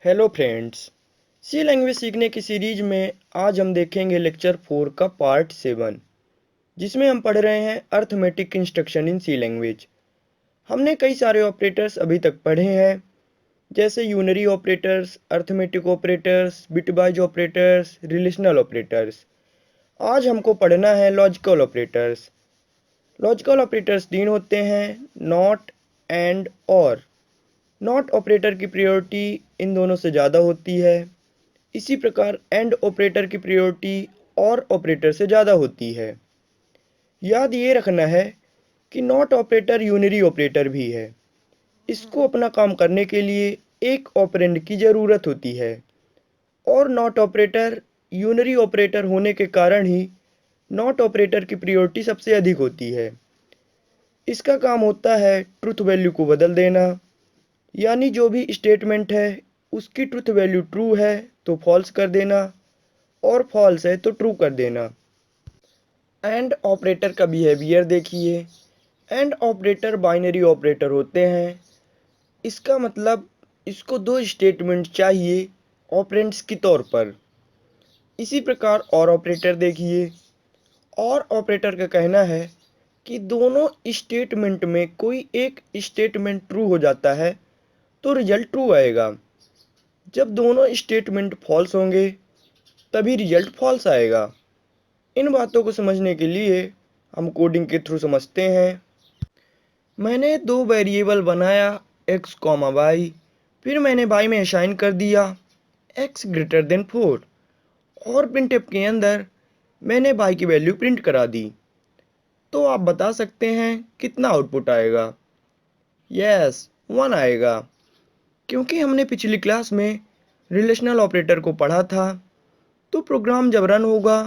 Hello friends. सी language सीखने की series में आज हम देखेंगे लेक्चर 4 का पार्ट 7, जिसमें हम पढ़ रहे हैं arithmetic instruction in C language. हमने कई सारे ऑपरेटर्स अभी तक पढ़े हैं, जैसे unary operators, arithmetic operators, bitwise operators, relational operators. आज हमको पढ़ना है लॉजिकल ऑपरेटर्स। लॉजिकल ऑपरेटर्स तीन होते हैं: नॉट, एंड, और। नॉट ऑपरेटर की प्रायोरिटी इन दोनों से ज़्यादा होती है। इसी प्रकार एंड ऑपरेटर की प्रायोरिटी और ऑपरेटर से ज़्यादा होती है। याद ये रखना है कि नॉट ऑपरेटर यूनरी ऑपरेटर भी है। इसको अपना काम करने के लिए एक ऑपरेंड की ज़रूरत होती है, और नॉट ऑपरेटर यूनरी ऑपरेटर होने के कारण ही नॉट ऑपरेटर की प्रायोरिटी सबसे अधिक होती है। इसका काम होता है ट्रुथ वैल्यू को बदल देना, यानी जो भी स्टेटमेंट है उसकी ट्रुथ वैल्यू ट्रू है तो फॉल्स कर देना, और फॉल्स है तो ट्रू कर देना। एंड ऑपरेटर का बिहेवियर देखिए। एंड ऑपरेटर बाइनरी ऑपरेटर होते हैं। इसका मतलब इसको दो स्टेटमेंट चाहिए ऑपरेंड्स के तौर पर। इसी प्रकार और ऑपरेटर देखिए। और ऑपरेटर का कहना है कि दोनों स्टेटमेंट में कोई एक स्टेटमेंट ट्रू हो जाता है तो रिजल्ट ट्रू आएगा। जब दोनों स्टेटमेंट फॉल्स होंगे तभी रिजल्ट फॉल्स आएगा। इन बातों को समझने के लिए हम कोडिंग के थ्रू समझते हैं। मैंने दो वेरिएबल बनाया, x कॉमा वाई। फिर मैंने y में असाइन कर दिया x ग्रेटर देन 4, और प्रिंटफ के अंदर मैंने y की वैल्यू प्रिंट करा दी। तो आप बता सकते हैं कितना आउटपुट आएगा? यस, 1 आएगा, क्योंकि हमने पिछली क्लास में रिलेशनल ऑपरेटर को पढ़ा था। तो प्रोग्राम जब रन होगा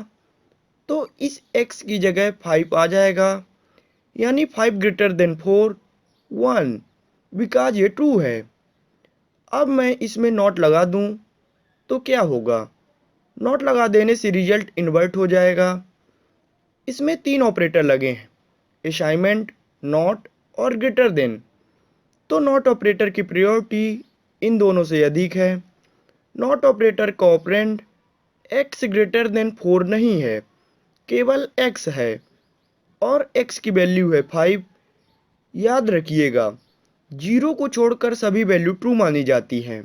तो इस x की जगह 5 आ जाएगा, यानी 5 ग्रेटर देन 4 1, बिकॉज ये ट्रू है। अब मैं इसमें नॉट लगा दूं तो क्या होगा? नॉट लगा देने से रिजल्ट इन्वर्ट हो जाएगा। इसमें तीन ऑपरेटर लगे हैं: असाइनमेंट, नॉट और ग्रेटर देन। तो नॉट ऑपरेटर की प्रायोरिटी इन दोनों से अधिक है। नॉट ऑपरेटर का ऑपरेंड x ग्रेटर देन 4 नहीं है, केवल x है, और x की वैल्यू है 5। याद रखिएगा, 0 को छोड़कर सभी वैल्यू ट्रू मानी जाती हैं,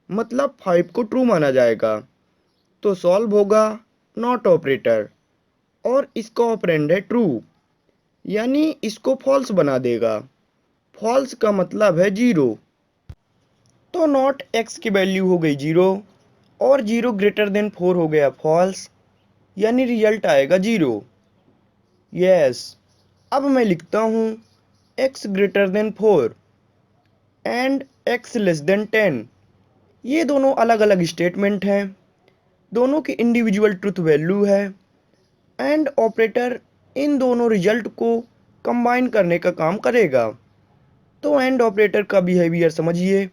मतलब 5 को ट्रू माना जाएगा। तो सॉल्व होगा नॉट ऑपरेटर, और इसका ऑपरेंड है ट्रू, यानी इसको फॉल्स बना देगा। फॉल्स का मतलब है 0। तो नॉट x की वैल्यू हो गई 0, और 0 ग्रेटर देन 4 हो गया फॉल्स, यानी रिजल्ट आएगा 0। यस, अब मैं लिखता हूँ x greater than 4 and x less than 10। ये दोनों अलग अलग स्टेटमेंट हैं, दोनों की इंडिविजुअल ट्रुथ वैल्यू है। एंड ऑपरेटर इन दोनों रिजल्ट को कंबाइन करने का काम करेगा। तो एंड ऑपरेटर का बिहेवियर समझिए।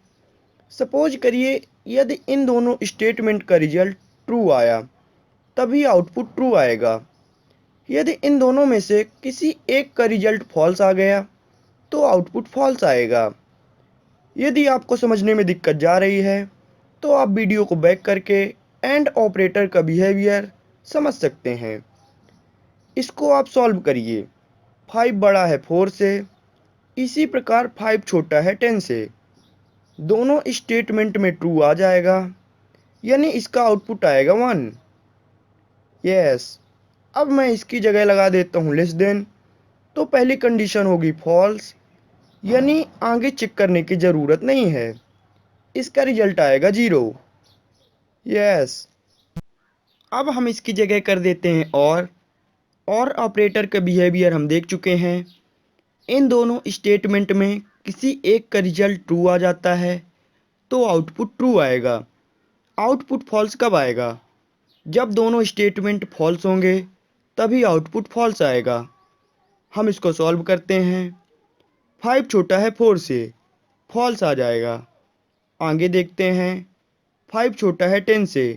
सपोज करिए यदि इन दोनों स्टेटमेंट का रिजल्ट ट्रू आया तभी आउटपुट ट्रू आएगा। यदि इन दोनों में से किसी एक का रिजल्ट फॉल्स आ गया तो आउटपुट फॉल्स आएगा। यदि आपको समझने में दिक्कत जा रही है तो आप वीडियो को बैक करके एंड ऑपरेटर का बिहेवियर समझ सकते हैं। इसको आप सॉल्व करिए। 5 बड़ा है 4 से, इसी प्रकार 5 छोटा है 10 से। दोनों स्टेटमेंट में ट्रू आ जाएगा, यानी इसका आउटपुट आएगा 1। यस, अब मैं इसकी जगह लगा देता हूँ लेस देन। तो पहली कंडीशन होगी फॉल्स, यानी आगे चेक करने की ज़रूरत नहीं है, इसका रिजल्ट आएगा 0। यस, अब हम इसकी जगह कर देते हैं और ऑपरेटर का बिहेवियर हम देख चुके हैं। इन दोनों स्टेटमेंट में किसी एक का रिजल्ट ट्रू आ जाता है तो आउटपुट ट्रू आएगा। आउटपुट फॉल्स कब आएगा? जब दोनों स्टेटमेंट फॉल्स होंगे तभी आउटपुट फॉल्स आएगा। हम इसको सॉल्व करते हैं। 5 छोटा है 4 से, फॉल्स आ जाएगा। आगे देखते हैं, 5 छोटा है 10 से,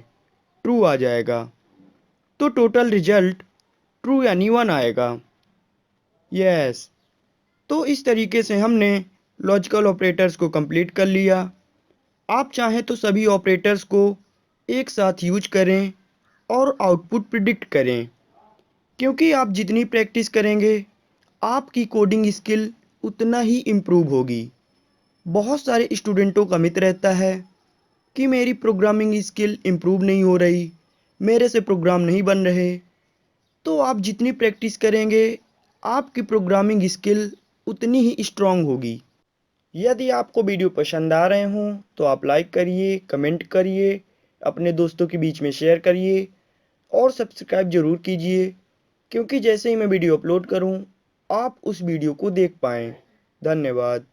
ट्रू आ जाएगा। तो टोटल रिजल्ट ट्रू यानी 1 आएगा। यस, तो इस तरीके से हमने लॉजिकल ऑपरेटर्स को कंप्लीट कर लिया। आप चाहें तो सभी ऑपरेटर्स को एक साथ यूज करें और आउटपुट प्रिडिक्ट करें, क्योंकि आप जितनी प्रैक्टिस करेंगे आपकी कोडिंग स्किल उतना ही इम्प्रूव होगी। बहुत सारे स्टूडेंटों का मित रहता है कि मेरी प्रोग्रामिंग स्किल इम्प्रूव नहीं हो रही, मेरे से प्रोग्राम नहीं बन रहे। तो आप जितनी प्रैक्टिस करेंगे आपकी प्रोग्रामिंग स्किल उतनी ही स्ट्रांग होगी। यदि आपको वीडियो पसंद आ रहे हों तो आप लाइक करिए, कमेंट करिए, अपने दोस्तों के बीच में शेयर करिए और सब्सक्राइब ज़रूर कीजिए, क्योंकि जैसे ही मैं वीडियो अपलोड करूं आप उस वीडियो को देख पाएँ। धन्यवाद।